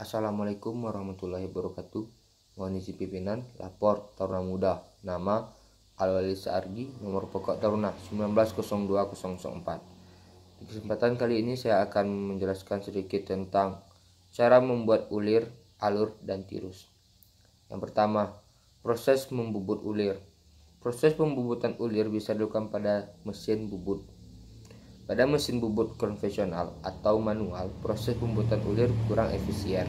Assalamualaikum warahmatullahi wabarakatuh. Mohon izin pimpinan, lapor Taruna Muda. Nama Alwali Saargi, nomor pokok Taruna 1902-004. Di kesempatan kali ini saya akan menjelaskan sedikit tentang cara membuat ulir, alur, dan tirus. Yang pertama, proses membubut ulir. Proses pembubutan ulir bisa dilakukan pada mesin bubut. Pada mesin bubut konvensional atau manual, proses pembubutan ulir kurang efisien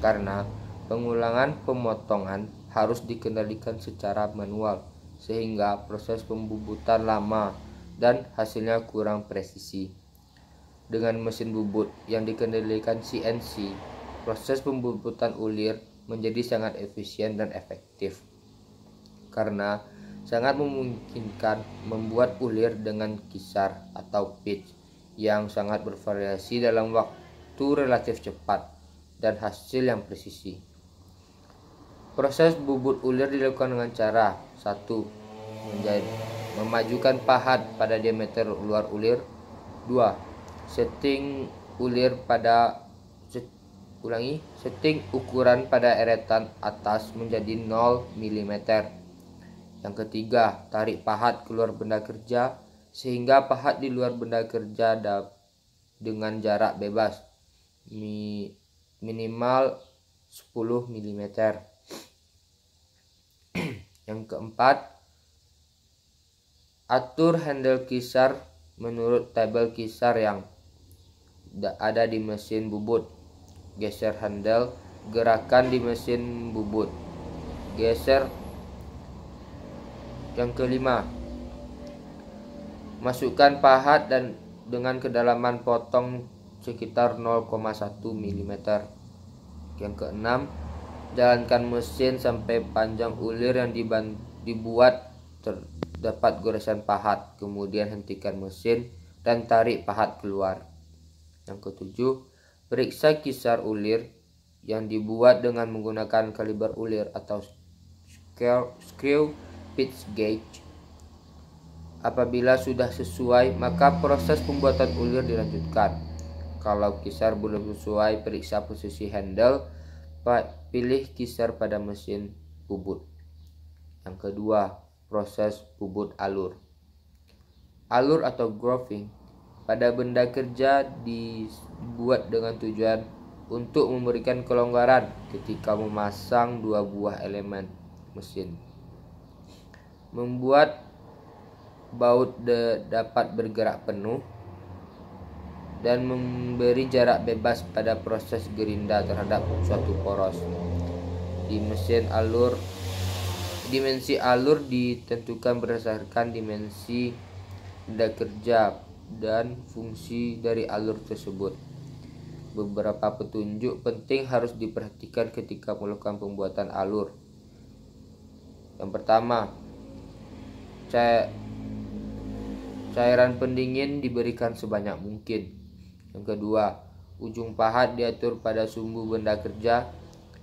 karena pengulangan pemotongan harus dikendalikan secara manual, sehingga proses pembubutan lama dan hasilnya kurang presisi. Dengan mesin bubut yang dikendalikan CNC, proses pembubutan ulir menjadi sangat efisien dan efektif karena sangat memungkinkan membuat ulir dengan kisar atau pitch yang sangat bervariasi dalam waktu relatif cepat dan hasil yang presisi. Proses bubut ulir dilakukan dengan cara 1. Memajukan pahat pada diameter luar ulir. 2. Setting ukuran pada eretan atas menjadi 0 mm. Yang ketiga, tarik pahat keluar benda kerja sehingga pahat di luar benda kerja dengan jarak bebas minimal 10 mm. Yang keempat, atur handle kisar menurut tabel kisar yang ada di mesin bubut. Geser handle, gerakan di mesin bubut. Geser. Yang kelima, masukkan pahat dan dengan kedalaman potong sekitar 0,1 mm. Yang keenam, jalankan mesin sampai panjang ulir yang dibuat terdapat goresan pahat, kemudian hentikan mesin dan tarik pahat keluar. Yang ketujuh, periksa kisar ulir yang dibuat dengan menggunakan kaliber ulir atau screw pitch gauge. Apabila sudah sesuai, maka proses pembuatan ulir dilanjutkan. Kalau kisar belum sesuai, periksa posisi handle, pilih kisar pada mesin bubut. Yang kedua, proses bubut alur. Alur atau grooving pada benda kerja dibuat dengan tujuan untuk memberikan kelonggaran ketika memasang dua buah elemen mesin, membuat baut dapat bergerak penuh, dan memberi jarak bebas pada proses gerinda terhadap suatu poros. Dimensi alur ditentukan berdasarkan dimensi benda kerja dan fungsi dari alur tersebut. Beberapa petunjuk penting harus diperhatikan ketika melakukan pembuatan alur. Yang pertama, cairan pendingin diberikan sebanyak mungkin. Yang kedua, ujung pahat diatur pada sumbu benda kerja.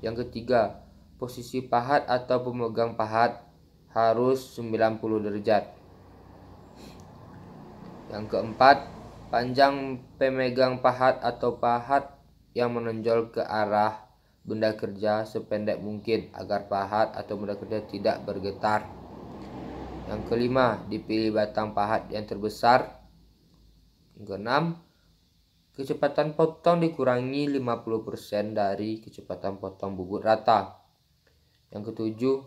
Yang ketiga, posisi pahat atau pemegang pahat harus 90 derajat. Yang keempat, panjang pemegang pahat atau pahat yang menonjol ke arah benda kerja sependek mungkin agar pahat atau benda kerja tidak bergetar. Yang kelima, dipilih batang pahat yang terbesar. Yang keenam, kecepatan potong dikurangi 50% dari kecepatan potong bubut rata. Yang ketujuh,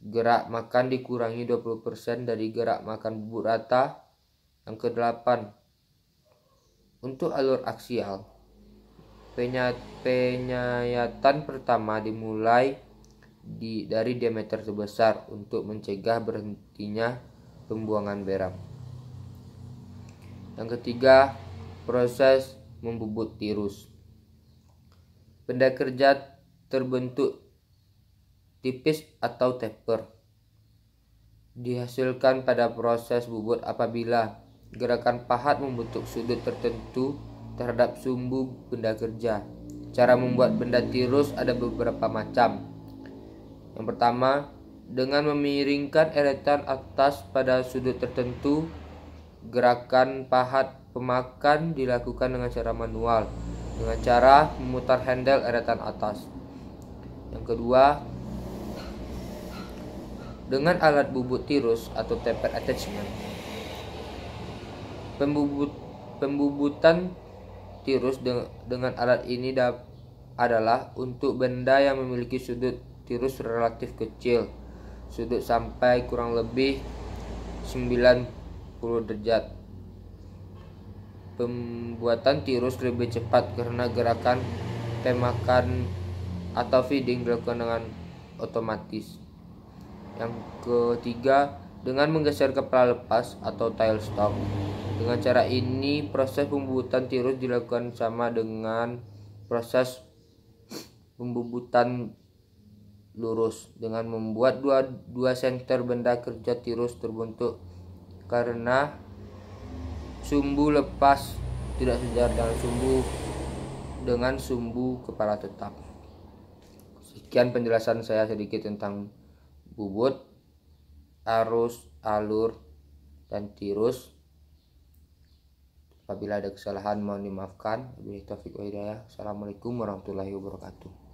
gerak makan dikurangi 20% dari gerak makan bubut rata. Yang kedelapan, untuk alur aksial, penyayatan pertama dimulai dari diameter terbesar untuk mencegah berhentinya pembuangan beram. Yang ketiga, proses membubut tirus. Benda kerja terbentuk tipis atau taper dihasilkan pada proses bubut apabila gerakan pahat membentuk sudut tertentu terhadap sumbu benda kerja. Cara membuat benda tirus ada beberapa macam. Yang pertama, dengan memiringkan eretan atas pada sudut tertentu. Gerakan pahat pemakan dilakukan dengan cara manual dengan cara memutar handle eretan atas. Yang kedua, dengan alat bubut tirus atau taper attachment. Pembubutan tirus dengan alat ini adalah untuk benda yang memiliki sudut tirus relatif kecil, sudut sampai kurang lebih 90 derajat. Pembuatan tirus lebih cepat karena gerakan tembakan atau feeding dilakukan dengan otomatis. Yang ketiga, dengan menggeser kepala lepas atau tail stop. Dengan cara ini, proses pembubutan tirus dilakukan sama dengan proses pembubutan lurus, dengan membuat dua senter benda kerja tirus terbentuk karena sumbu lepas tidak sejajar dengan sumbu kepala tetap. Sekian penjelasan saya sedikit tentang bubut, arus, alur, dan tirus. Apabila ada kesalahan mohon dimaafkan. Wabillahi taufiq wal hidayah. Assalamualaikum warahmatullahi wabarakatuh.